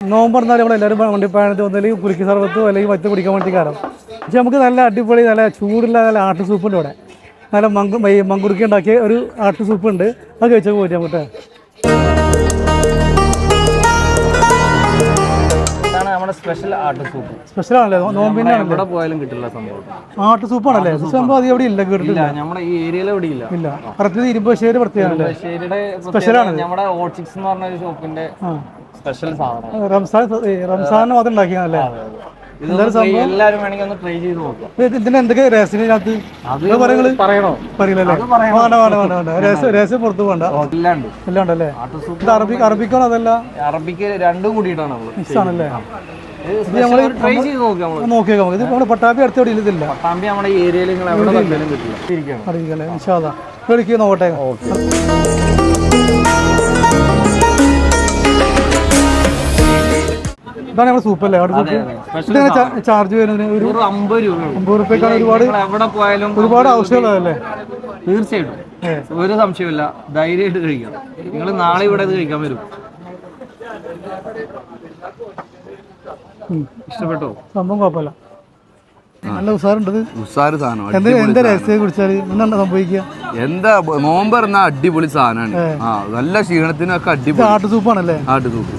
നോമ്പ് പറഞ്ഞാൽ നമ്മളെല്ലാവരും വണ്ടിപ്പാനത്ത് ഒന്നില്ലെങ്കിൽ കുലുക്കി സർബത്തോ അല്ലെങ്കിൽ വറ്റ് കുടിക്കാൻ വേണ്ടി കയറും. പക്ഷെ നമുക്ക് നല്ല അടിപൊളി നല്ല ചൂടുള്ള നല്ല ആട്ട് സൂപ്പുണ്ട് ഇവിടെ. നല്ല മങ്കുറുക്കി ഉണ്ടാക്കിയ ഒരു ആട്ട് സൂപ്പ് ഉണ്ട്. അത് കഴിച്ചാൽ പോയിട്ട് നമുക്ക് നമ്മുടെ സ്പെഷ്യൽ ആട്ട് സൂപ്പ്. സ്പെഷ്യൽ ആണല്ലേ? നോമ്പിന്റെ എവിടെ പോയാലും കിട്ടില്ല സംഭവം. ആട്ട് സൂപ്പാണല്ലേ? സംഭവം അത് എവിടെ ഇല്ല, കേട്ടിട്ടില്ല. നമ്മുടെ ഈ ഏരിയയിൽ എവിടെ ഇല്ല. ഇല്ല, പ്രത്യേകിച്ച് ഇരുമ്പശ്ശേരി പ്രത്യേകമാണ്. സ്പെഷ്യലാണ്. നമ്മുടെ ഓട്സിക്സ് എന്ന് പറഞ്ഞ ഒരു ഷോപ്പിന്റെ സ്പെഷ്യൽ സാധനം. റംസാൻ മാത്രം ഉണ്ടാക്കിയതല്ലേ? എല്ലാരും വേണമെങ്കിൽ ഒന്ന് ട്രൈ ചെയ്ത് നോക്കാം. ഇതിന് എന്തൊക്കെ രഹസ്യത്തിനകത്ത് പറയണോ? പറയില്ലല്ലേ? രഹസ്യം പുറത്ത് പോകണ്ട. എല്ലാം ഉണ്ടല്ലേ? അറബിക്കാണോ? അതല്ല അറബിക്ക് രണ്ടും കൂടിയിട്ടാണ് ആണല്ലേ? ട്രൈ ചെയ്ത് നോക്കാം. നോക്കിയേക്കാം. ഇത് നമ്മുടെ പട്ടാമ്പി അടുത്ത എവിടെ ഇതില്ല. പട്ടാമ്പി നമ്മുടെ ഏരിയയിൽ എവിടെ കിട്ടില്ല. അറിയിക്കല്ലേ? ഇൻഷാല്ലാ വിളിക്കുക, നോക്കട്ടെ. ഇതാണ് നമ്മുടെ സൂപ്പ് അല്ലേ? ചാർജ് വരുന്നതിന് ഒരു 50 രൂപയ്ക്കാണ്. ഒരുപാട് ആവശ്യമുള്ളതല്ലേ? തീർച്ചയായിട്ടും ഒരു സംശയമില്ല, ധൈര്യമായിട്ട് കഴിക്കാം. നിങ്ങൾ നാളെ ഇവിടെ കഴിക്കാൻ വരും. ഇഷ്ടപ്പെട്ടോ? സംഭവം കുഴപ്പമില്ല, നല്ല ഉസാറുണ്ട്. ഉസാറ് സാധനം. എന്താ രഹസ്യം കുടിച്ചാല് എന്താ സംഭവിക്കുക? എന്താ നോമ്പ് പറഞ്ഞാൽ അടിപൊളി സാധനമാണ്. നല്ല ക്ഷീണത്തിനൊക്കെ അടിപൊളി ആട്ട് സൂപ്പാണല്ലേ? ആട്ട് സൂപ്പ്